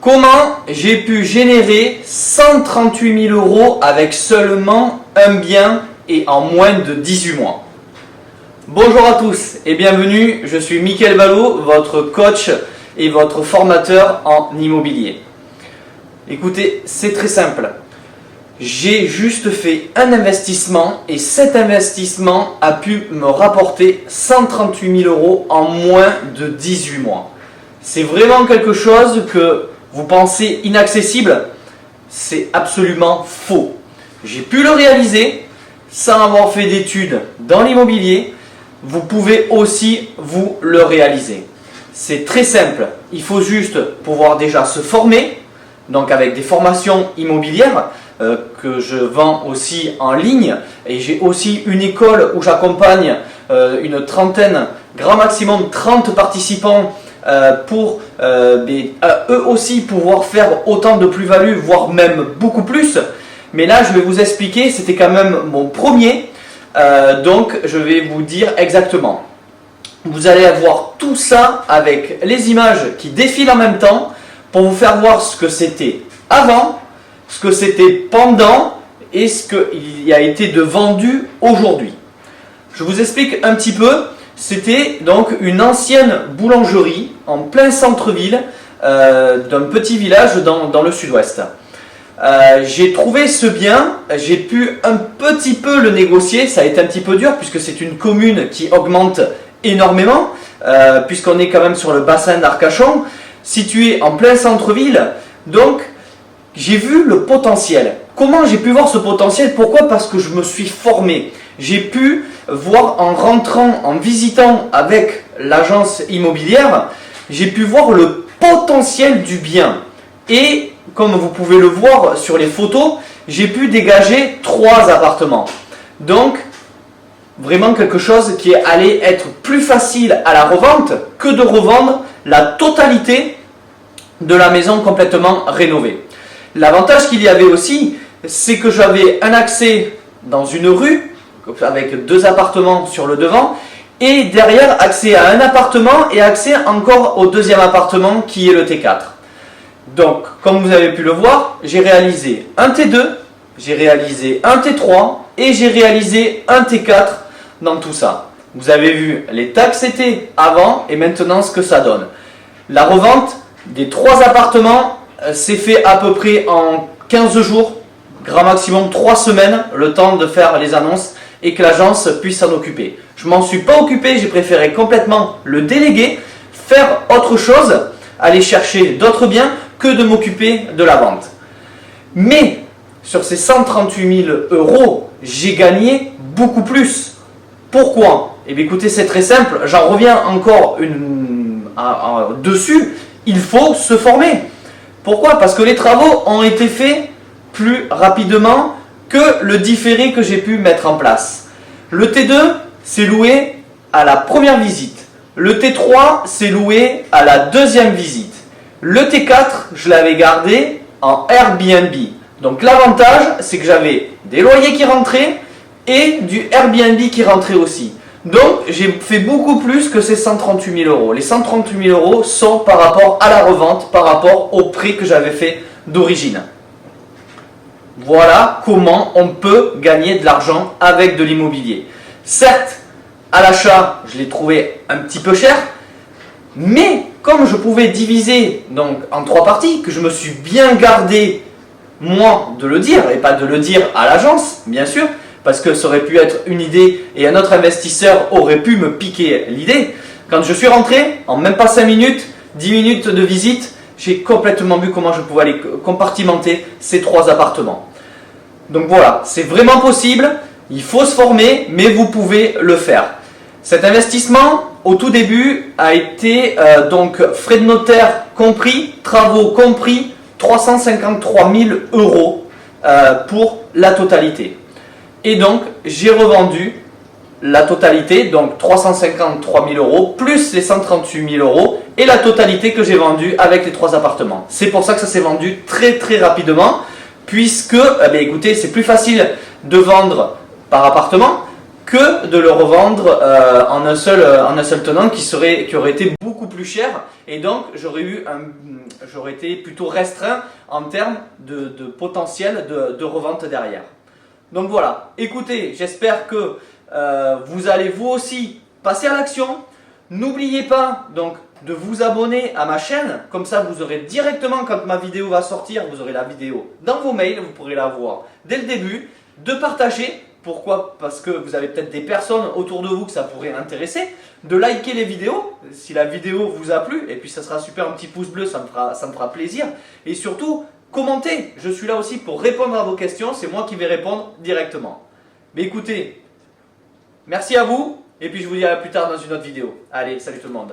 Comment j'ai pu générer 138 000 euros avec seulement un bien et en moins de 18 mois? Bonjour à tous et bienvenue, je suis Mickaël Ballot, votre coach et votre formateur en immobilier. Écoutez, c'est très simple. J'ai juste fait un investissement et cet investissement a pu me rapporter 138 000 euros en moins de 18 mois. C'est vraiment quelque chose que vous pensez inaccessible? C'est absolument faux. J'ai pu le réaliser sans avoir fait d'études dans l'immobilier. Vous pouvez aussi vous le réaliser. C'est très simple. Il faut juste pouvoir déjà se former, donc avec des formations immobilières que je vends aussi en ligne. Et j'ai aussi une école où j'accompagne une trentaine, grand maximum 30 participants pour eux aussi pouvoir faire autant de plus-value, voire même beaucoup plus. Mais là, je vais vous expliquer, c'était quand même mon premier. Donc, je vais vous dire exactement. Vous allez avoir tout ça avec les images qui défilent en même temps pour vous faire voir ce que c'était avant, ce que c'était pendant et ce qu'il a été de vendu aujourd'hui. Je vous explique un petit peu. C'était donc une ancienne boulangerie en plein centre-ville d'un petit village dans le sud-ouest. J'ai trouvé ce bien, j'ai pu un petit peu le négocier, ça a été un petit peu dur puisque c'est une commune qui augmente énormément, puisqu'on est quand même sur le bassin d'Arcachon, situé en plein centre-ville, donc j'ai vu le potentiel. Comment j'ai pu voir ce potentiel? Pourquoi? Parce que je me suis formé. J'ai pu voir en rentrant, en visitant avec l'agence immobilière, j'ai pu voir le potentiel du bien. Et comme vous pouvez le voir sur les photos, j'ai pu dégager 3 appartements. Donc, vraiment quelque chose qui allait être plus facile à la revente que de revendre la totalité de la maison complètement rénovée. L'avantage qu'il y avait aussi, c'est que j'avais un accès dans une rue avec 2 appartements sur le devant et derrière accès à un appartement et accès encore au deuxième appartement qui est le T4. Donc, comme vous avez pu le voir, j'ai réalisé un T2, j'ai réalisé un T3 et j'ai réalisé un T4 dans tout ça. Vous avez vu les taxes étaient avant et maintenant ce que ça donne. La revente des 3 appartements s'est fait à peu près en 15 jours, grand maximum 3 semaines, le temps de faire les annonces et que l'agence puisse s'en occuper. Je ne m'en suis pas occupé, j'ai préféré complètement le déléguer, faire autre chose, aller chercher d'autres biens que de m'occuper de la vente. Mais sur ces 138 000 euros, j'ai gagné beaucoup plus. Pourquoi? Eh bien écoutez, c'est très simple, j'en reviens encore dessus, il faut se former. Pourquoi? Parce que les travaux ont été faits plus rapidement que le différé que j'ai pu mettre en place. Le T2 s'est loué à la première visite. Le T3 s'est loué à la deuxième visite. Le T4, je l'avais gardé en Airbnb. Donc l'avantage, c'est que j'avais des loyers qui rentraient et du Airbnb qui rentrait aussi. Donc j'ai fait beaucoup plus que ces 138 000 euros. Les 138 000 euros sont par rapport à la revente, par rapport au prix que j'avais fait d'origine. Voilà comment on peut gagner de l'argent avec de l'immobilier. Certes, à l'achat, je l'ai trouvé un petit peu cher, mais comme je pouvais diviser donc en 3 parties, que je me suis bien gardé, moi, de le dire, et pas de le dire à l'agence, bien sûr, parce que ça aurait pu être une idée et un autre investisseur aurait pu me piquer l'idée. Quand je suis rentré, en même pas 5 minutes, 10 minutes de visite, j'ai complètement vu comment je pouvais aller compartimenter ces 3 appartements. Donc voilà, c'est vraiment possible, il faut se former, mais vous pouvez le faire. Cet investissement, au tout début, a été donc frais de notaire compris, travaux compris, 353 000 euros pour la totalité. Et donc, j'ai revendu la totalité, donc 353 000 euros, plus les 138 000 euros, et la totalité que j'ai vendue avec les 3 appartements. C'est pour ça que ça s'est vendu très très rapidement, puisque, écoutez, c'est plus facile de vendre par appartement que de le revendre en un seul tenant qui aurait été beaucoup plus cher et donc j'aurais été plutôt restreint en termes de potentiel de revente derrière. Donc voilà, écoutez, j'espère que vous allez vous aussi passer à l'action. N'oubliez pas donc de vous abonner à ma chaîne, comme ça vous aurez directement quand ma vidéo va sortir, vous aurez la vidéo dans vos mails, vous pourrez la voir dès le début, de partager. Pourquoi? Parce que vous avez peut-être des personnes autour de vous que ça pourrait intéresser, de liker les vidéos si la vidéo vous a plu, et puis ça sera super, un petit pouce bleu, ça me fera plaisir, et surtout commentez, je suis là aussi pour répondre à vos questions, c'est moi qui vais répondre directement. Mais écoutez, merci à vous, et puis je vous dis à plus tard dans une autre vidéo. Allez, salut tout le monde.